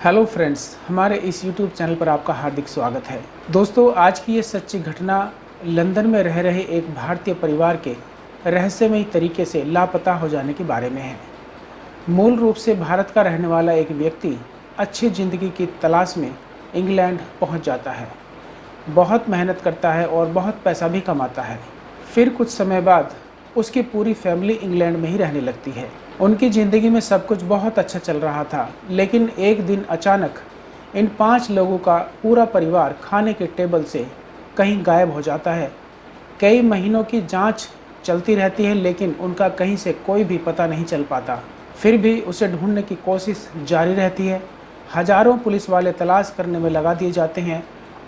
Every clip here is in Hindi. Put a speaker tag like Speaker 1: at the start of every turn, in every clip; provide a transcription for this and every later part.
Speaker 1: हेलो फ्रेंड्स, हमारे इस यूट्यूब चैनल पर आपका हार्दिक स्वागत है। दोस्तों, आज की ये सच्ची घटना लंदन में रह रहे एक भारतीय परिवार के रहस्यमयी तरीके से लापता हो जाने के बारे में है। मूल रूप से भारत का रहने वाला एक व्यक्ति अच्छी ज़िंदगी की तलाश में इंग्लैंड पहुंच जाता है, बहुत मेहनत करता है और बहुत पैसा भी कमाता है। फिर कुछ समय बाद उसकी पूरी फैमिली इंग्लैंड में ही रहने लगती है। उनकी ज़िंदगी में सब कुछ बहुत अच्छा चल रहा था, लेकिन एक दिन अचानक इन 5 लोगों का पूरा परिवार खाने के टेबल से कहीं गायब हो जाता है। कई महीनों की जांच चलती रहती है, लेकिन उनका कहीं से कोई भी पता नहीं चल पाता। फिर भी उसे ढूंढने की कोशिश जारी रहती है। हजारों पुलिस वाले तलाश करने में लगा दिए जाते हैं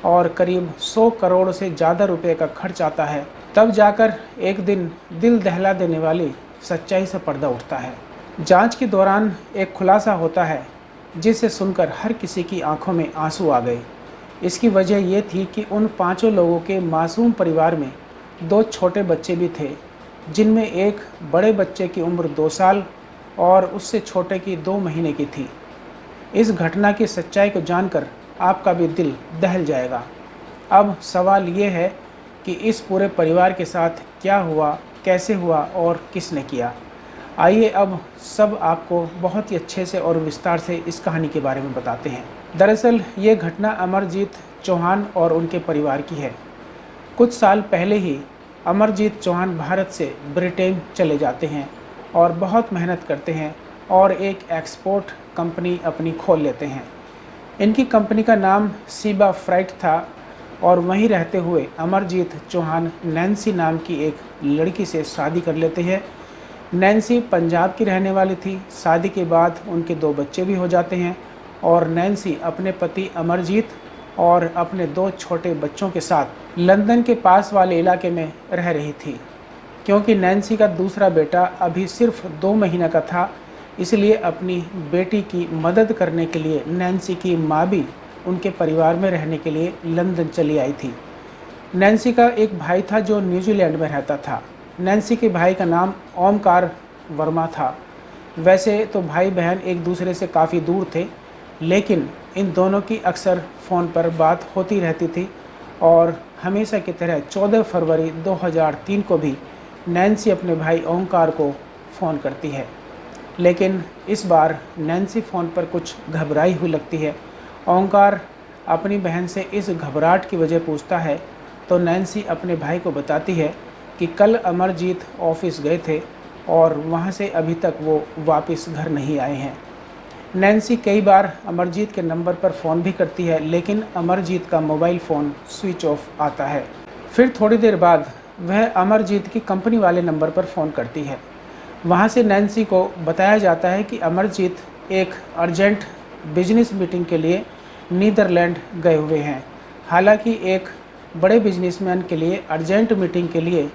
Speaker 1: और करीब 100 करोड़ से ज़्यादा रुपए का खर्च आता है। तब जाकर एक दिन दिल दहला देने वाली सच्चाई से पर्दा उठता है। जांच के दौरान एक खुलासा होता है जिसे सुनकर हर किसी की आंखों में आंसू आ गए। इसकी वजह ये थी कि उन 5 लोगों के मासूम परिवार में 2 छोटे बच्चे भी थे, जिनमें एक बड़े बच्चे की उम्र 2 साल और उससे छोटे की 2 महीने की थी। इस घटना की सच्चाई को जानकर आपका भी दिल दहल जाएगा। अब सवाल ये है कि इस पूरे परिवार के साथ क्या हुआ, कैसे हुआ और किसने किया। आइए अब सब आपको बहुत ही अच्छे से और विस्तार से इस कहानी के बारे में बताते हैं। दरअसल ये घटना अमरजीत चौहान और उनके परिवार की है। कुछ साल पहले ही अमरजीत चौहान भारत से ब्रिटेन चले जाते हैं और बहुत मेहनत करते हैं और एक एक्सपोर्ट कंपनी अपनी खोल लेते हैं। इनकी कंपनी का नाम सीबा फ्राइट था और वहीं रहते हुए अमरजीत चौहान नैन्सी नाम की एक लड़की से शादी कर लेते हैं। नैन्सी पंजाब की रहने वाली थी। शादी के बाद उनके 2 बच्चे भी हो जाते हैं और नैन्सी अपने पति अमरजीत और अपने 2 छोटे बच्चों के साथ लंदन के पास वाले इलाके में रह रही थी। क्योंकि नैन्सी का दूसरा बेटा अभी सिर्फ 2 महीने का था, इसलिए अपनी बेटी की मदद करने के लिए नैन्सी की माँ भी उनके परिवार में रहने के लिए लंदन चली आई थी। नैन्सी का एक भाई था जो न्यूजीलैंड में रहता था। नैन्सी के भाई का नाम ओमकार वर्मा था। वैसे तो भाई बहन एक दूसरे से काफ़ी दूर थे, लेकिन इन दोनों की अक्सर फ़ोन पर बात होती रहती थी और हमेशा की तरह 14 फरवरी 2003 को भी नैन्सी अपने भाई ओमकार को फ़ोन करती है। लेकिन इस बार नैन्सी फ़ोन पर कुछ घबराई हुई लगती है। ओमकार अपनी बहन से इस घबराहट की वजह पूछता है तो नैन्सी अपने भाई को बताती है कि कल अमरजीत ऑफिस गए थे और वहां से अभी तक वो वापस घर नहीं आए हैं। नैन्सी कई बार अमरजीत के नंबर पर फ़ोन भी करती है, लेकिन अमरजीत का मोबाइल फ़ोन स्विच ऑफ आता है। फिर थोड़ी देर बाद वह अमरजीत की कंपनी वाले नंबर पर फ़ोन करती है। वहाँ से नैन्सी को बताया जाता है कि अमरजीत एक अर्जेंट बिजनेस मीटिंग के लिए नीदरलैंड गए हुए हैं। हालांकि एक बड़े बिजनेसमैन के लिए अर्जेंट मीटिंग के लिए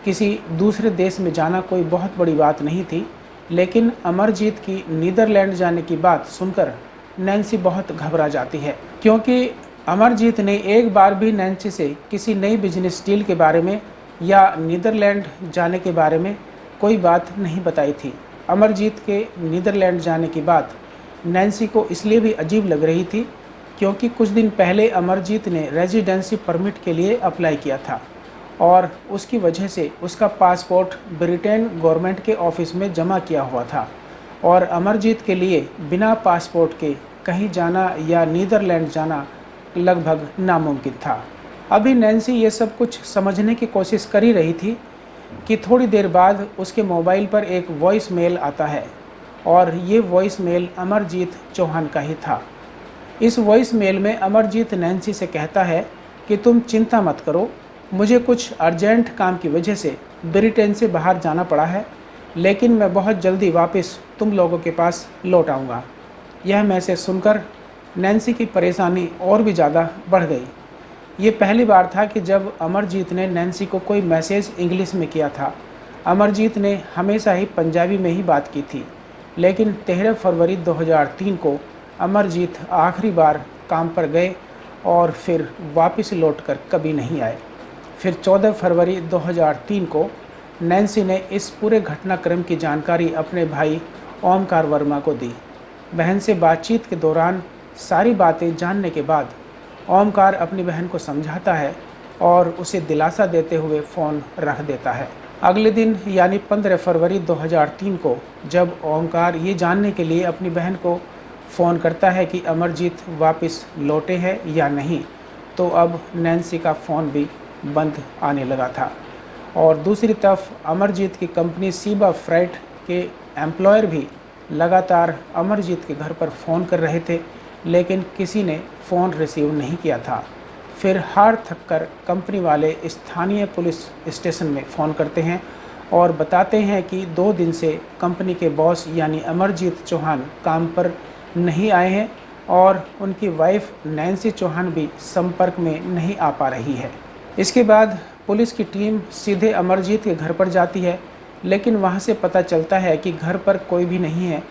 Speaker 1: किसी दूसरे देश में जाना कोई बहुत बड़ी बात नहीं थी, लेकिन अमरजीत की नीदरलैंड जाने की बात सुनकर नैन्सी बहुत घबरा जाती है। क्योंकि अमरजीत ने एक बार भी नैन्सी से किसी नई बिजनेस डील के बारे में या नीदरलैंड जाने के बारे में कोई बात नहीं बताई थी। अमरजीत के नीदरलैंड जाने की बात नैन्सी को इसलिए भी अजीब लग रही थी क्योंकि कुछ दिन पहले अमरजीत ने रेजिडेंसी परमिट के लिए अप्लाई किया था और उसकी वजह से उसका पासपोर्ट ब्रिटेन गवर्नमेंट के ऑफिस में जमा किया हुआ था और अमरजीत के लिए बिना पासपोर्ट के कहीं जाना या नीदरलैंड जाना लगभग नामुमकिन था। अभी नैन्सी ये सब कुछ समझने की कोशिश कर ही रही थी कि थोड़ी देर बाद उसके मोबाइल पर एक वॉइस मेल आता है और ये वॉइस मेल अमरजीत चौहान का ही था। इस वॉइस मेल में अमरजीत नैन्सी से कहता है कि तुम चिंता मत करो, मुझे कुछ अर्जेंट काम की वजह से ब्रिटेन से बाहर जाना पड़ा है, लेकिन मैं बहुत जल्दी वापस तुम लोगों के पास लौट आऊँगा। यह मैसेज सुनकर नैन्सी की परेशानी और भी ज़्यादा बढ़ गई। ये पहली बार था कि जब अमरजीत ने नैन्सी को कोई मैसेज इंग्लिश में किया था। अमरजीत ने हमेशा ही पंजाबी में ही बात की थी, लेकिन 13 फरवरी 2003 को अमरजीत आखिरी बार काम पर गए और फिर वापस लौटकर कभी नहीं आए। फिर 14 फरवरी 2003 को नैन्सी ने इस पूरे घटनाक्रम की जानकारी अपने भाई ओमकार वर्मा को दी। बहन से बातचीत के दौरान सारी बातें जानने के बाद ओमकार अपनी बहन को समझाता है और उसे दिलासा देते हुए फ़ोन रख देता है। अगले दिन यानी 15 फरवरी 2003 को जब ओमकार ये जानने के लिए अपनी बहन को फ़ोन करता है कि अमरजीत वापस लौटे हैं या नहीं, तो अब नैन्सी का फ़ोन भी बंद आने लगा था। और दूसरी तरफ अमरजीत की कंपनी सीबा फ्राइट के एम्प्लॉयर भी लगातार अमरजीत के घर पर फ़ोन कर रहे थे, लेकिन किसी ने फ़ोन रिसीव नहीं किया था। फिर हार थककर कंपनी वाले स्थानीय पुलिस स्टेशन में फ़ोन करते हैं और बताते हैं कि 2 दिन से कंपनी के बॉस यानी अमरजीत चौहान काम पर नहीं आए हैं और उनकी वाइफ नैन्सी चौहान भी संपर्क में नहीं आ पा रही है। इसके बाद पुलिस की टीम सीधे अमरजीत के घर पर जाती है, लेकिन वहां से पता चलता है कि घर पर कोई भी नहीं है।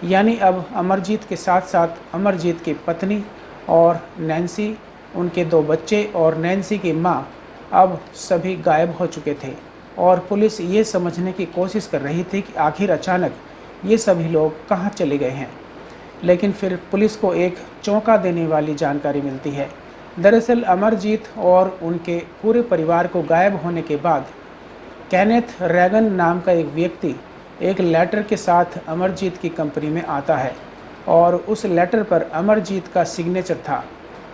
Speaker 1: यानी अब अमरजीत के साथ साथ अमरजीत की पत्नी और नैन्सी, उनके 2 बच्चे और नैन्सी की माँ अब सभी गायब हो चुके थे। और पुलिस ये समझने की कोशिश कर रही थी कि आखिर अचानक ये सभी लोग कहाँ चले गए हैं। लेकिन फिर पुलिस को एक चौंका देने वाली जानकारी मिलती है। दरअसल अमरजीत और उनके पूरे परिवार को गायब होने के बाद केनेथ रैगन नाम का एक व्यक्ति एक लेटर के साथ अमरजीत की कंपनी में आता है और उस लेटर पर अमरजीत का सिग्नेचर था।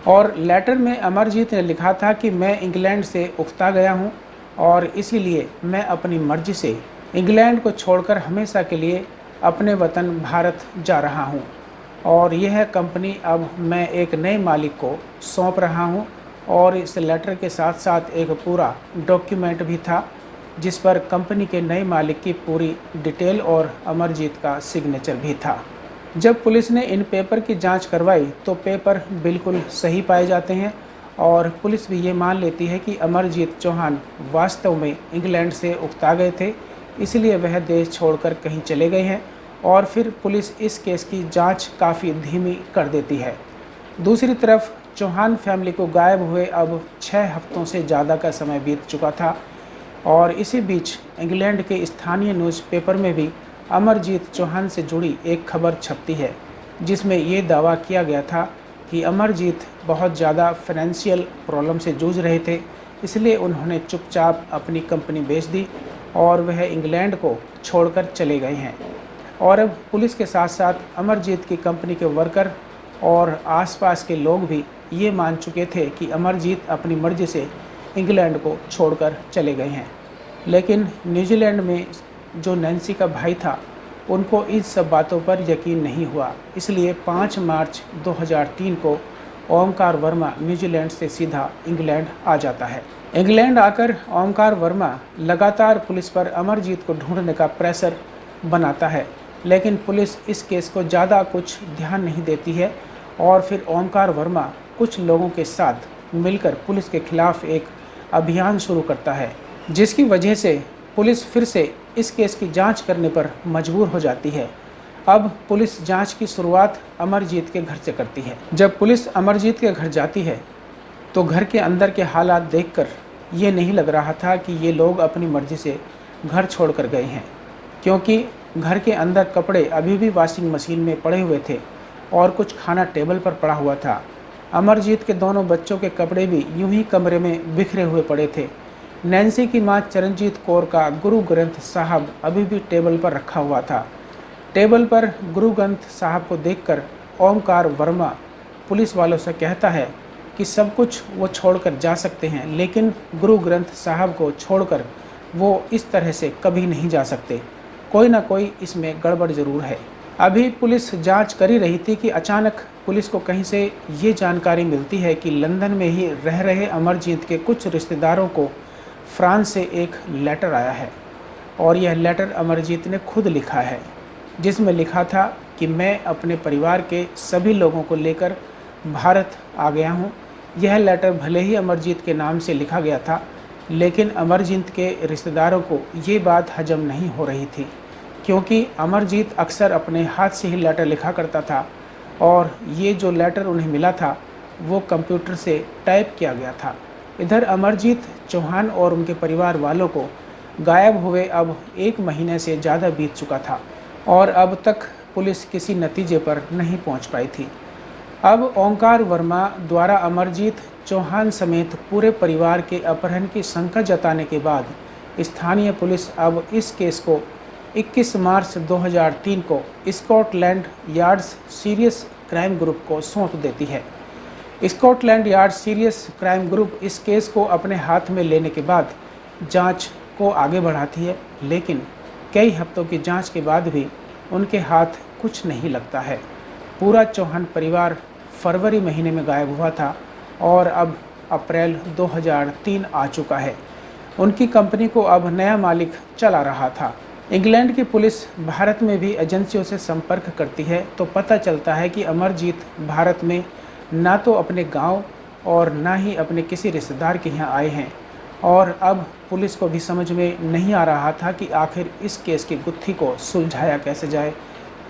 Speaker 1: और लेटर में अमरजीत ने लिखा था कि मैं इंग्लैंड से उकता गया हूं और इसीलिए मैं अपनी मर्जी से इंग्लैंड को छोड़कर हमेशा के लिए अपने वतन भारत जा रहा हूं और यह कंपनी अब मैं एक नए मालिक को सौंप रहा हूं। और इस लेटर के साथ साथ एक पूरा डॉक्यूमेंट भी था जिस पर कंपनी के नए मालिक की पूरी डिटेल और अमरजीत का सिग्नेचर भी था। जब पुलिस ने इन पेपर की जांच करवाई तो पेपर बिल्कुल सही पाए जाते हैं और पुलिस भी ये मान लेती है कि अमरजीत चौहान वास्तव में इंग्लैंड से उकता गए थे, इसलिए वह देश छोड़कर कहीं चले गए हैं। और फिर पुलिस इस केस की जांच काफ़ी धीमी कर देती है। दूसरी तरफ चौहान फैमिली को गायब हुए अब 6 हफ्तों से ज़्यादा का समय बीत चुका था और इसी बीच इंग्लैंड के स्थानीय न्यूज़पेपर में भी अमरजीत चौहान से जुड़ी एक खबर छपती है जिसमें ये दावा किया गया था कि अमरजीत बहुत ज़्यादा फाइनेंशियल प्रॉब्लम से जूझ रहे थे, इसलिए उन्होंने चुपचाप अपनी कंपनी बेच दी और वह इंग्लैंड को छोड़कर चले गए हैं। और अब पुलिस के साथ साथ अमरजीत की कंपनी के वर्कर और आसपास के लोग भी ये मान चुके थे कि अमरजीत अपनी मर्जी से इंग्लैंड को छोड़कर चले गए हैं। लेकिन न्यूजीलैंड में जो नैन्सी का भाई था उनको इन सब बातों पर यकीन नहीं हुआ, इसलिए 5 मार्च 2003 को ओमकार वर्मा न्यूजीलैंड से सीधा इंग्लैंड आ जाता है। इंग्लैंड आकर ओमकार वर्मा लगातार पुलिस पर अमरजीत को ढूंढने का प्रेशर बनाता है, लेकिन पुलिस इस केस को ज़्यादा कुछ ध्यान नहीं देती है। और फिर ओमकार वर्मा कुछ लोगों के साथ मिलकर पुलिस के खिलाफ एक अभियान शुरू करता है, जिसकी वजह से पुलिस फिर से इस केस की जांच करने पर मजबूर हो जाती है। अब पुलिस जांच की शुरुआत अमरजीत के घर से करती है। जब पुलिस अमरजीत के घर जाती है तो घर के अंदर के हालात देखकर ये नहीं लग रहा था कि ये लोग अपनी मर्जी से घर छोड़कर गए हैं, क्योंकि घर के अंदर कपड़े अभी भी वॉशिंग मशीन में पड़े हुए थे और कुछ खाना टेबल पर पड़ा हुआ था। अमरजीत के दोनों बच्चों के कपड़े भी यूं ही कमरे में बिखरे हुए पड़े थे। नैन्सी की मां चरणजीत कौर का गुरु ग्रंथ साहब अभी भी टेबल पर रखा हुआ था। टेबल पर गुरु ग्रंथ साहब को देखकर ओमकार वर्मा पुलिस वालों से कहता है कि सब कुछ वो छोड़कर जा सकते हैं, लेकिन गुरु ग्रंथ साहब को छोड़कर वो इस तरह से कभी नहीं जा सकते। कोई ना कोई इसमें गड़बड़ ज़रूर है। अभी पुलिस जांच कर ही रही थी कि अचानक पुलिस को कहीं से ये जानकारी मिलती है कि लंदन में ही रह रहे अमरजीत के कुछ रिश्तेदारों को फ्रांस से एक लेटर आया है और यह लेटर अमरजीत ने खुद लिखा है, जिसमें लिखा था कि मैं अपने परिवार के सभी लोगों को लेकर भारत आ गया हूँ। यह लेटर भले ही अमरजीत के नाम से लिखा गया था, लेकिन अमरजीत के रिश्तेदारों को ये बात हजम नहीं हो रही थी, क्योंकि अमरजीत अक्सर अपने हाथ से ही लेटर लिखा करता था और ये जो लेटर उन्हें मिला था वो कंप्यूटर से टाइप किया गया था। इधर अमरजीत चौहान और उनके परिवार वालों को गायब हुए अब 1 महीने से ज़्यादा बीत चुका था और अब तक पुलिस किसी नतीजे पर नहीं पहुंच पाई थी। अब ओंकार वर्मा द्वारा अमरजीत चौहान समेत पूरे परिवार के अपहरण की शंका जताने के बाद स्थानीय पुलिस अब इस केस को 21 मार्च 2003 को Scotland yards serious crime group को सौंप देती है। Scotland yard serious crime group इस केस को अपने हाथ में लेने के बाद जांच को आगे बढ़ाती है, लेकिन कई हफ्तों की जांच के बाद भी उनके हाथ कुछ नहीं लगता है। पूरा चौहान परिवार फरवरी महीने में गायब हुआ था और अब अप्रैल 2003 आ चुका है। उनकी कंपनी को अब नया मालिक चला रहा था। इंग्लैंड की पुलिस भारत में भी एजेंसियों से संपर्क करती है तो पता चलता है कि अमरजीत भारत में ना तो अपने गांव और ना ही अपने किसी रिश्तेदार के यहाँ आए हैं, और अब पुलिस को भी समझ में नहीं आ रहा था कि आखिर इस केस की गुत्थी को सुलझाया कैसे जाए।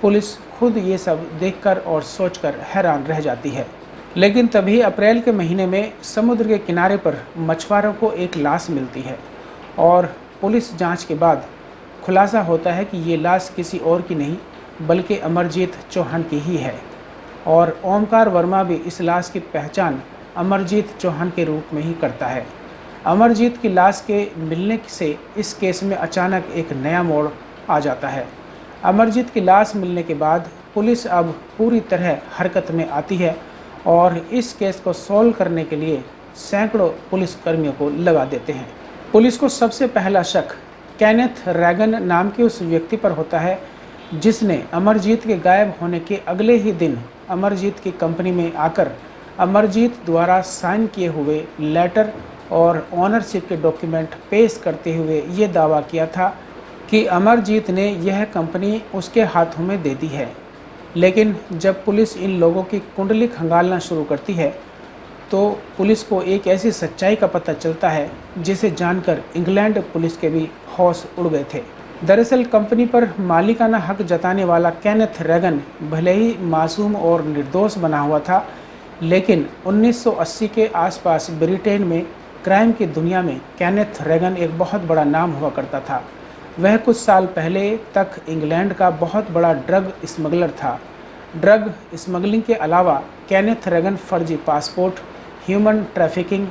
Speaker 1: पुलिस खुद ये सब देखकर और सोचकर हैरान रह जाती है। लेकिन तभी अप्रैल के महीने में समुद्र के किनारे पर मछुआरों को एक लाश मिलती है और पुलिस जांच के बाद खुलासा होता है कि ये लाश किसी और की नहीं बल्कि अमरजीत चौहान की ही है, और ओमकार वर्मा भी इस लाश की पहचान अमरजीत चौहान के रूप में ही करता है। अमरजीत की लाश के मिलने से इस केस में अचानक एक नया मोड़ आ जाता है। अमरजीत की लाश मिलने के बाद पुलिस अब पूरी तरह हरकत में आती है और इस केस को सॉल्व करने के लिए सैकड़ों पुलिसकर्मियों को लगा देते हैं। पुलिस को सबसे पहला शक केनेथ रैगन नाम के उस व्यक्ति पर होता है जिसने अमरजीत के गायब होने के अगले ही दिन अमरजीत की कंपनी में आकर अमरजीत द्वारा साइन किए हुए लेटर और ऑनरशिप के डॉक्यूमेंट पेश करते हुए ये दावा किया था कि अमरजीत ने यह कंपनी उसके हाथों में दे दी है। लेकिन जब पुलिस इन लोगों की कुंडली खंगालना शुरू करती है तो पुलिस को एक ऐसी सच्चाई का पता चलता है जिसे जानकर इंग्लैंड पुलिस के भी होश उड़ गए थे। दरअसल कंपनी पर मालिकाना हक जताने वाला केनेथ रैगन भले ही मासूम और निर्दोष बना हुआ था, लेकिन 1980 के आसपास ब्रिटेन में क्राइम की दुनिया में केनेथ रैगन एक बहुत बड़ा नाम हुआ करता था। वह कुछ साल पहले तक इंग्लैंड का बहुत बड़ा ड्रग स्मगलर था। ड्रग स्मगलिंग के अलावा केनेथ रैगन फर्जी पासपोर्ट, ह्यूमन ट्रैफिकिंग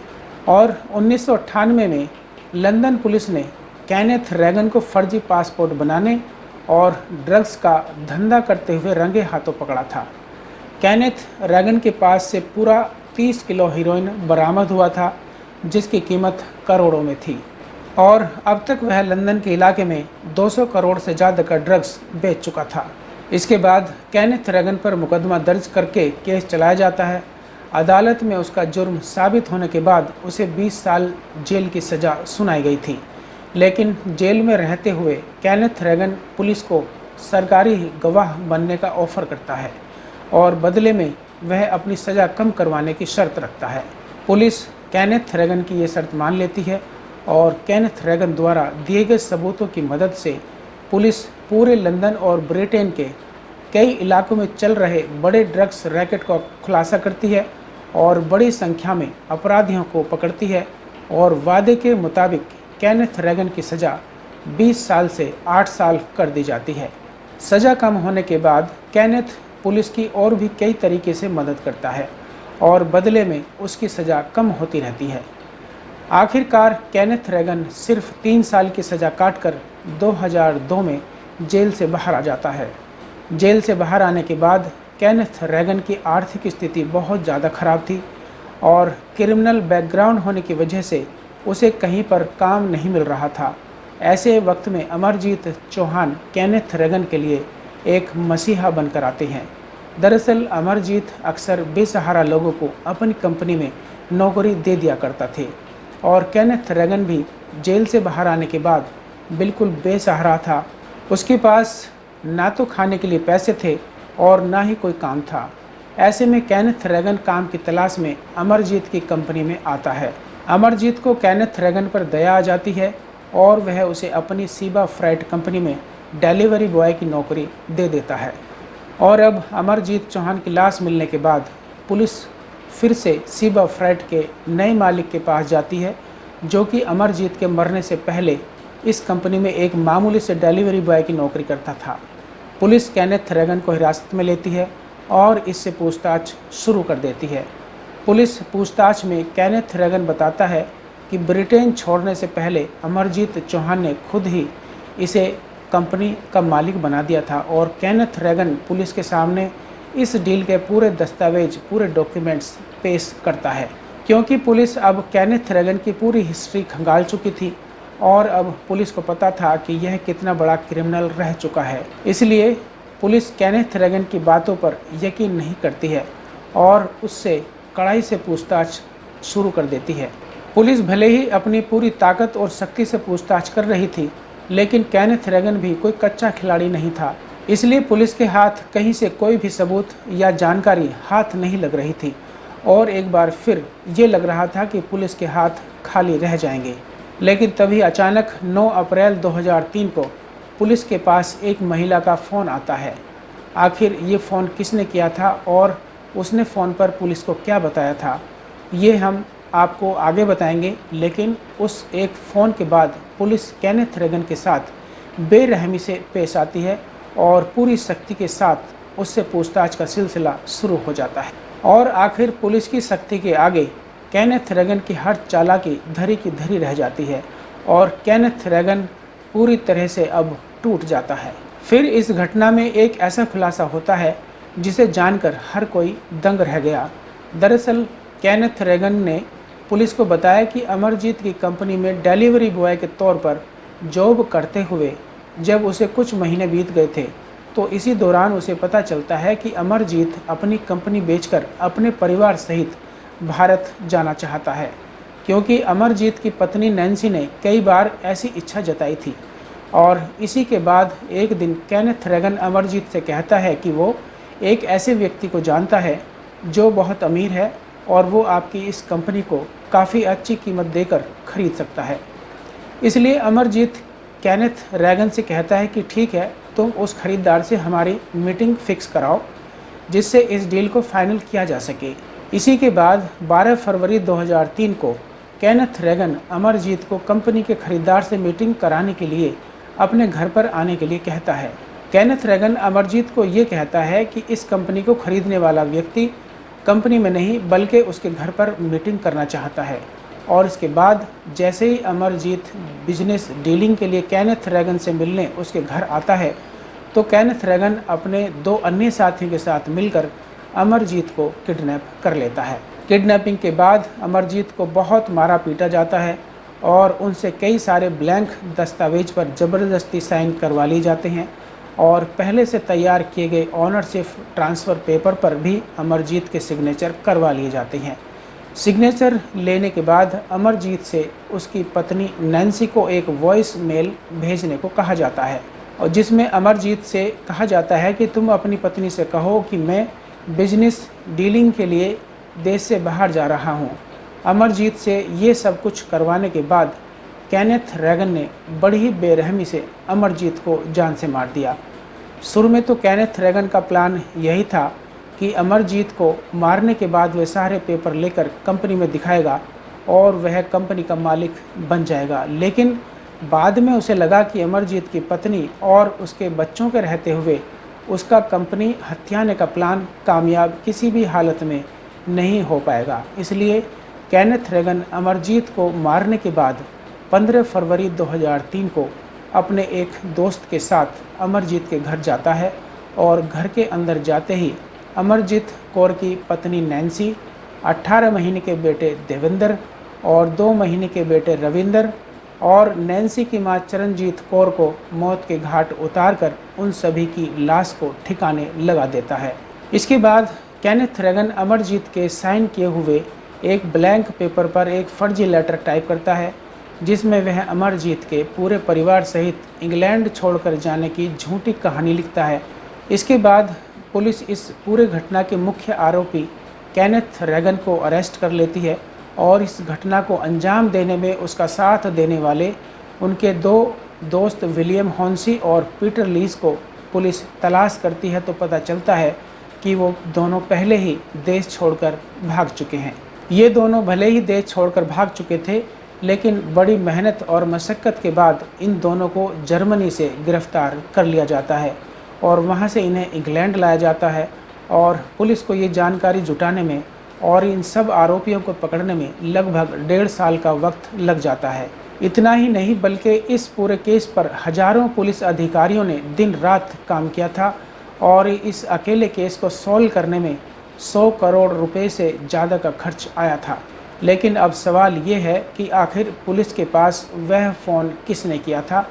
Speaker 1: और 1998 में लंदन पुलिस ने केनेथ रैगन को फर्जी पासपोर्ट बनाने और ड्रग्स का धंधा करते हुए रंगे हाथों पकड़ा था। केनेथ रैगन के पास से पूरा 30 किलो हीरोइन बरामद हुआ था जिसकी कीमत करोड़ों में थी, और अब तक वह लंदन के इलाके में 200 करोड़ से ज़्यादा का ड्रग्स बेच चुका था। इसके बाद केनेथ रैगन पर मुकदमा दर्ज करके केस चलाया जाता है। अदालत में उसका जुर्म साबित होने के बाद उसे 20 साल जेल की सज़ा सुनाई गई थी, लेकिन जेल में रहते हुए केनेथ रैगन पुलिस को सरकारी गवाह बनने का ऑफ़र करता है और बदले में वह अपनी सज़ा कम करवाने की शर्त रखता है। पुलिस केनेथ रैगन की ये शर्त मान लेती है और केनेथ रैगन द्वारा दिए गए सबूतों की मदद से पुलिस पूरे लंदन और ब्रिटेन के कई इलाकों में चल रहे बड़े ड्रग्स रैकेट का खुलासा करती है और बड़ी संख्या में अपराधियों को पकड़ती है, और वादे के मुताबिक केनेथ रैगन की सज़ा 20 साल से 8 साल कर दी जाती है। सज़ा कम होने के बाद केनेथ पुलिस की और भी कई तरीके से मदद करता है और बदले में उसकी सज़ा कम होती रहती है। आखिरकार केनेथ रैगन सिर्फ 3 साल की सज़ा काटकर 2002 में जेल से बाहर आ जाता है। जेल से बाहर आने के बाद केनेथ रैगन की आर्थिक स्थिति बहुत ज़्यादा ख़राब थी और क्रिमिनल बैकग्राउंड होने की वजह से उसे कहीं पर काम नहीं मिल रहा था। ऐसे वक्त में अमरजीत चौहान केनेथ रैगन के लिए एक मसीहा बनकर आते हैं। दरअसल अमरजीत अक्सर बेसहारा लोगों को अपनी कंपनी में नौकरी दे दिया करता थे और केनेथ रैगन भी जेल से बाहर आने के बाद बिल्कुल बेसहारा था। उसके पास ना तो खाने के लिए पैसे थे और ना ही कोई काम था। ऐसे में केनेथ रैगन काम की तलाश में अमरजीत की कंपनी में आता है। अमरजीत को केनेथ रैगन पर दया आ जाती है और वह उसे अपनी सीबा फ्राइट कंपनी में डिलीवरी बॉय की नौकरी दे देता है। और अब अमरजीत चौहान की लाश मिलने के बाद पुलिस फिर से सीबा फ्राइट के नए मालिक के पास जाती है, जो कि अमरजीत के मरने से पहले इस कंपनी में एक मामूली से डिलीवरी बॉय की नौकरी करता था। पुलिस केनेथ रैगन को हिरासत में लेती है और इससे पूछताछ शुरू कर देती है। पुलिस पूछताछ में केनेथ रेगन बताता है कि ब्रिटेन छोड़ने से पहले अमरजीत चौहान ने खुद ही इसे कंपनी का मालिक बना दिया था और केनेथ रेगन पुलिस के सामने इस डील के पूरे दस्तावेज, पूरे डॉक्यूमेंट्स पेश करता है। क्योंकि पुलिस अब केनेथ रेगन की पूरी हिस्ट्री खंगाल चुकी थी और अब पुलिस को पता था कि यह कितना बड़ा क्रिमिनल रह चुका है, इसलिए पुलिस केनेथ रेगन की बातों पर यकीन नहीं करती है और उससे कड़ाई से पूछताछ शुरू कर देती है। पुलिस भले ही अपनी पूरी ताकत और शक्ति से पूछताछ कर रही थी, लेकिन केनेथ रेगन भी कोई कच्चा खिलाड़ी नहीं था, इसलिए पुलिस के हाथ कहीं से कोई भी सबूत या जानकारी हाथ नहीं लग रही थी और एक बार फिर ये लग रहा था कि पुलिस के हाथ खाली रह जाएंगे। लेकिन तभी अचानक 9 अप्रैल 2003 को पुलिस के पास एक महिला का फ़ोन आता है। आखिर ये फ़ोन किसने किया था और उसने फ़ोन पर पुलिस को क्या बताया था, ये हम आपको आगे बताएंगे। लेकिन उस एक फ़ोन के बाद पुलिस केनेथ रेगन के साथ बेरहमी से पेश आती है और पूरी शक्ति के साथ उससे पूछताछ का सिलसिला शुरू हो जाता है और आखिर पुलिस की शक्ति के आगे केनेथ रेगन की हर चालाकी धरी की धरी रह जाती है और केनेथ रेगन पूरी तरह से अब टूट जाता है। फिर इस घटना में एक ऐसा खुलासा होता है जिसे जानकर हर कोई दंग रह गया। दरअसल केनेथ रेगन ने पुलिस को बताया कि अमरजीत की कंपनी में डिलीवरी बॉय के तौर पर जॉब करते हुए जब उसे कुछ महीने बीत गए थे, तो इसी दौरान उसे पता चलता है कि अमरजीत अपनी कंपनी बेचकर अपने परिवार सहित भारत जाना चाहता है, क्योंकि अमरजीत की पत्नी नैन्सी ने कई बार ऐसी इच्छा जताई थी। और इसी के बाद एक दिन केनेथ रेगन अमरजीत से कहता है कि वो एक ऐसे व्यक्ति को जानता है जो बहुत अमीर है और वो आपकी इस कंपनी को काफ़ी अच्छी कीमत देकर खरीद सकता है। इसलिए अमरजीत केनेथ रेगन से कहता है कि ठीक है, तुम उस खरीदार से हमारी मीटिंग फिक्स कराओ जिससे इस डील को फाइनल किया जा सके। इसी के बाद 12 फरवरी 2003 को केनेथ रेगन अमरजीत को कंपनी के खरीदार से मीटिंग कराने के लिए अपने घर पर आने के लिए कहता है। केनेथ रेगन अमरजीत को ये कहता है कि इस कंपनी को खरीदने वाला व्यक्ति कंपनी में नहीं बल्कि उसके घर पर मीटिंग करना चाहता है। और इसके बाद जैसे ही अमरजीत बिजनेस डीलिंग के लिए केनेथ रेगन से मिलने उसके घर आता है, तो केनेथ रेगन अपने 2 अन्य साथियों के साथ मिलकर अमरजीत को किडनैप कर लेता है। किडनैपिंग के बाद अमरजीत को बहुत मारा पीटा जाता है और उनसे कई सारे ब्लैंक दस्तावेज पर ज़बरदस्ती साइन करवा लिए जाते हैं और पहले से तैयार किए गए ऑनरशिप ट्रांसफ़र पेपर पर भी अमरजीत के सिग्नेचर करवा लिए जाते हैं। सिग्नेचर लेने के बाद अमरजीत से उसकी पत्नी नैन्सी को एक वॉइस मेल भेजने को कहा जाता है और जिसमें अमरजीत से कहा जाता है कि तुम अपनी पत्नी से कहो कि मैं बिजनेस डीलिंग के लिए देश से बाहर जा रहा हूँ। अमरजीत से ये सब कुछ करवाने के बाद केनेथ रेगन ने बड़ी ही बेरहमी से अमरजीत को जान से मार दिया। शुरू में तो केनेथ रेगन का प्लान यही था कि अमरजीत को मारने के बाद वह सारे पेपर लेकर कंपनी में दिखाएगा और वह कंपनी का मालिक बन जाएगा। लेकिन बाद में उसे लगा कि अमरजीत की पत्नी और उसके बच्चों के रहते हुए उसका कंपनी हथियाने का प्लान कामयाब किसी भी हालत में नहीं हो पाएगा। इसलिए केनेथ रेगन अमरजीत को मारने के बाद 15 फरवरी 2003 को अपने एक दोस्त के साथ अमरजीत के घर जाता है और घर के अंदर जाते ही अमरजीत कौर की पत्नी नैन्सी, 18 महीने के बेटे देवेंद्र और 2 महीने के बेटे रविंदर और नैन्सी की मां चरणजीत कौर को मौत के घाट उतारकर उन सभी की लाश को ठिकाने लगा देता है। इसके बाद केनेथ रेगन अमरजीत के साइन किए हुए एक ब्लैंक पेपर पर एक फर्जी लेटर टाइप करता है जिसमें वह अमरजीत के पूरे परिवार सहित इंग्लैंड छोड़कर जाने की झूठी कहानी लिखता है। इसके बाद पुलिस इस पूरे घटना के मुख्य आरोपी केनेथ रेगन को अरेस्ट कर लेती है और इस घटना को अंजाम देने में उसका साथ देने वाले उनके 2 दोस्त विलियम हॉन्सी और पीटर लीस को पुलिस तलाश करती है। तो पता चलता है कि वो दोनों पहले ही देश छोड़कर भाग चुके हैं। ये दोनों भले ही देश छोड़कर भाग चुके थे, लेकिन बड़ी मेहनत और मशक्क़त के बाद इन दोनों को जर्मनी से गिरफ़्तार कर लिया जाता है और वहाँ से इन्हें इंग्लैंड लाया जाता है और पुलिस को ये जानकारी जुटाने में और इन सब आरोपियों को पकड़ने में लगभग 1.5 साल का वक्त लग जाता है। इतना ही नहीं बल्कि इस पूरे केस पर हजारों पुलिस अधिकारियों ने दिन रात काम किया था और इस अकेले केस को सॉल्व करने में 100 करोड़ रुपए से ज़्यादा का खर्च आया था। लेकिन अब सवाल ये है कि आखिर पुलिस के पास वह फ़ोन किसने किया था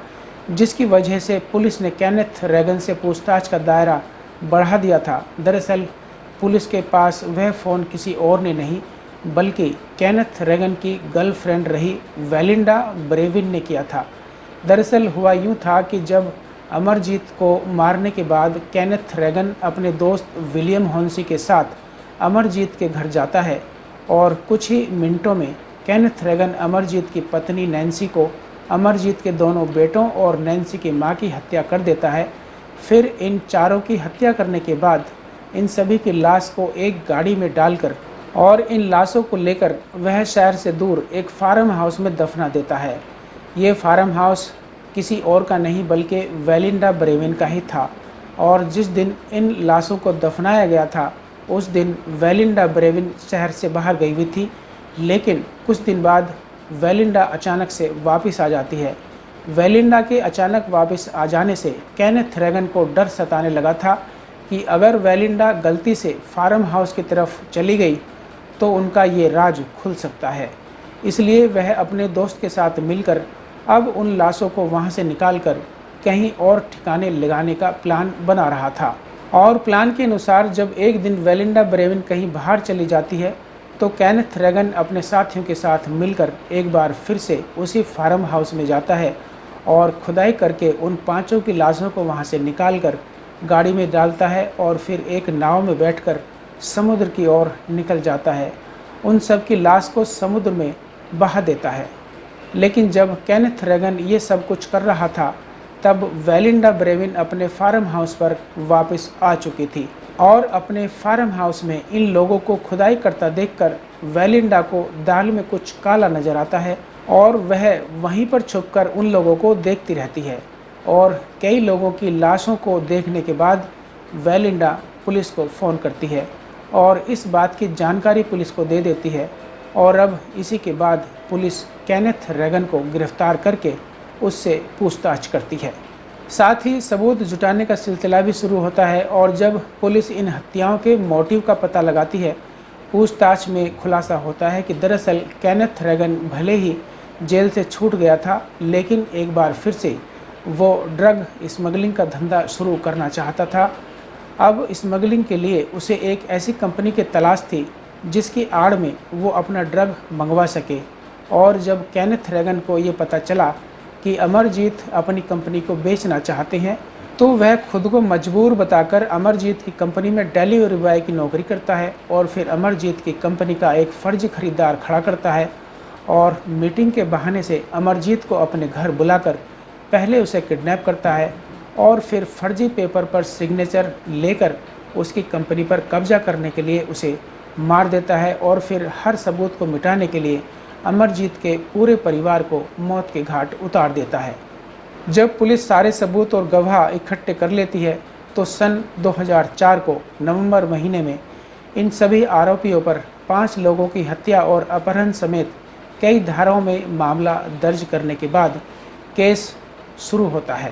Speaker 1: जिसकी वजह से पुलिस ने केनेथ रेगन से पूछताछ का दायरा बढ़ा दिया था। दरअसल पुलिस के पास वह फ़ोन किसी और ने नहीं बल्कि केनेथ रेगन की गर्लफ्रेंड रही वेलिंडा ब्रेविन ने किया था। दरअसल हुआ यूँ था कि जब अमरजीत को मारने के बाद केनेथ रेगन अपने दोस्त विलियम हॉन्सी के साथ अमरजीत के घर जाता है और कुछ ही मिनटों में केनेथ रेगन अमरजीत की पत्नी नैन्सी को, अमरजीत के दोनों बेटों और नैन्सी की मां की हत्या कर देता है। फिर इन चारों की हत्या करने के बाद इन सभी की लाश को एक गाड़ी में डालकर और इन लाशों को लेकर वह शहर से दूर एक फार्म हाउस में दफना देता है। ये फार्म हाउस किसी और का नहीं बल्कि वेलिंडा ब्रेविन का ही था और जिस दिन इन लाशों को दफनाया गया था उस दिन वेलिंडा ब्रेविन शहर से बाहर गई हुई थी। लेकिन कुछ दिन बाद वेलिंडा अचानक से वापस आ जाती है। वेलिंडा के अचानक वापस आ जाने से केनेथ रेगन को डर सताने लगा था कि अगर वेलिंडा गलती से फार्म हाउस की तरफ चली गई तो उनका ये राज खुल सकता है। इसलिए वह अपने दोस्त के साथ मिलकर अब उन लाशों को वहां से निकालकर कहीं और ठिकाने लगाने का प्लान बना रहा था। और प्लान के अनुसार जब एक दिन वेलिंडा ब्रेविन कहीं बाहर चली जाती है तो केनेथ रेगन अपने साथियों के साथ मिलकर एक बार फिर से उसी फार्म हाउस में जाता है और खुदाई करके उन पांचों की लाशों को वहां से निकालकर गाड़ी में डालता है और फिर एक नाव में बैठकर समुद्र की ओर निकल जाता है। उन सब की लाश को समुद्र में बहा देता है। लेकिन जब केनेथ रेगन ये सब कुछ कर रहा था तब वेलिंडा ब्रेविन अपने फार्म हाउस पर वापस आ चुकी थी और अपने फार्म हाउस में इन लोगों को खुदाई करता देखकर वेलिंडा को दाल में कुछ काला नजर आता है और वह वहीं पर छुपकर उन लोगों को देखती रहती है। और कई लोगों की लाशों को देखने के बाद वेलिंडा पुलिस को फ़ोन करती है और इस बात की जानकारी पुलिस को दे देती है और अब इसी के बाद पुलिस केनेथ रेगन को गिरफ्तार करके उससे पूछताछ करती है। साथ ही सबूत जुटाने का सिलसिला भी शुरू होता है और जब पुलिस इन हत्याओं के मोटिव का पता लगाती है, पूछताछ में खुलासा होता है कि दरअसल केनेथ रेगन भले ही जेल से छूट गया था लेकिन एक बार फिर से वो ड्रग स्मगलिंग का धंधा शुरू करना चाहता था। अब स्मगलिंग के लिए उसे एक ऐसी कंपनी की तलाश थी जिसकी आड़ में वो अपना ड्रग मंगवा सके। और जब केनेथ रेगन को ये पता चला कि अमरजीत अपनी कंपनी को बेचना चाहते हैं तो वह खुद को मजबूर बताकर अमरजीत की कंपनी में डिलीवरी बॉय की नौकरी करता है और फिर अमरजीत की कंपनी का एक फर्जी खरीदार खड़ा करता है और मीटिंग के बहाने से अमरजीत को अपने घर बुलाकर पहले उसे किडनैप करता है और फिर फर्जी पेपर पर सिग्नेचर लेकर उसकी कंपनी पर कब्जा करने के लिए उसे मार देता है और फिर हर सबूत को मिटाने के लिए अमरजीत के पूरे परिवार को मौत के घाट उतार देता है। जब पुलिस सारे सबूत और गवाह इकट्ठे कर लेती है तो सन 2004 को नवंबर महीने में इन सभी आरोपियों पर 5 लोगों की हत्या और अपहरण समेत कई धाराओं में मामला दर्ज करने के बाद केस शुरू होता है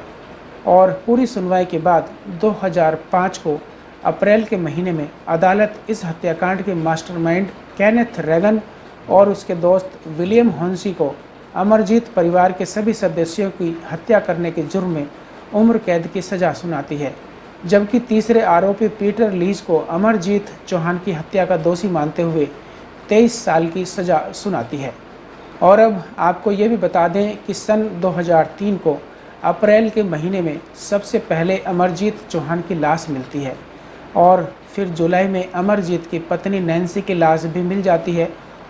Speaker 1: और पूरी सुनवाई के बाद 2005 को अप्रैल के महीने में अदालत इस हत्याकांड के मास्टरमाइंड केनेथ रेगन और उसके दोस्त विलियम हॉन्सी को अमरजीत परिवार के सभी सदस्यों की हत्या करने के जुर्म में उम्र कैद की सज़ा सुनाती है, जबकि तीसरे आरोपी पीटर लीज को अमरजीत चौहान की हत्या का दोषी मानते हुए 23 साल की सज़ा सुनाती है। और अब आपको ये भी बता दें कि सन 2003 को अप्रैल के महीने में सबसे पहले अमरजीत चौहान की लाश मिलती है और फिर जुलाई में अमरजीत की पत्नी नैन्सी की लाश भी मिल जाती है।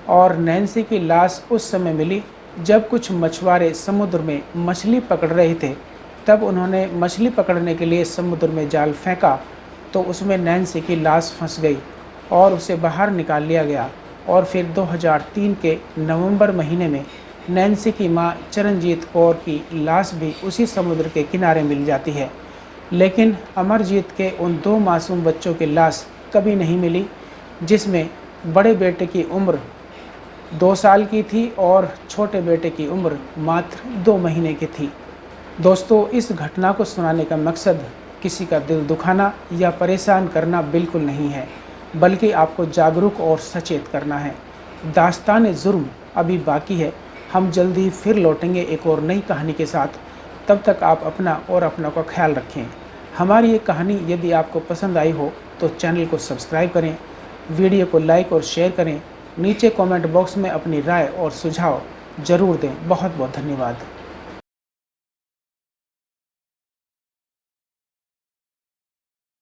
Speaker 1: और नैन्सी की लाश उस समय मिली जब कुछ मछुआरे समुद्र में मछली पकड़ रहे थे। तब उन्होंने मछली पकड़ने के लिए समुद्र में जाल फेंका तो उसमें नैन्सी की लाश फंस गई और उसे बाहर निकाल लिया गया। और फिर 2003 के नवंबर महीने में नैन्सी की मां चरणजीत कौर की लाश भी उसी समुद्र के किनारे मिल जाती है। लेकिन अमरजीत के उन 2 मासूम बच्चों की लाश कभी नहीं मिली, जिसमें बड़े बेटे की उम्र 2 साल की थी और छोटे बेटे की उम्र मात्र 2 महीने की थी। दोस्तों, इस घटना को सुनाने का मकसद किसी का दिल दुखाना या परेशान करना बिल्कुल नहीं है, बल्कि आपको जागरूक और सचेत करना है। दास्तान जुर्म अभी बाकी है। हम जल्दी ही फिर लौटेंगे एक और नई कहानी के साथ। तब तक आप अपना और अपनों का ख्याल रखें। हमारी ये कहानी यदि आपको पसंद आई हो तो चैनल को सब्सक्राइब करें, वीडियो को लाइक और शेयर करें। नीचे कमेंट बॉक्स में अपनी राय और सुझाव ज़रूर दें। बहुत बहुत धन्यवाद।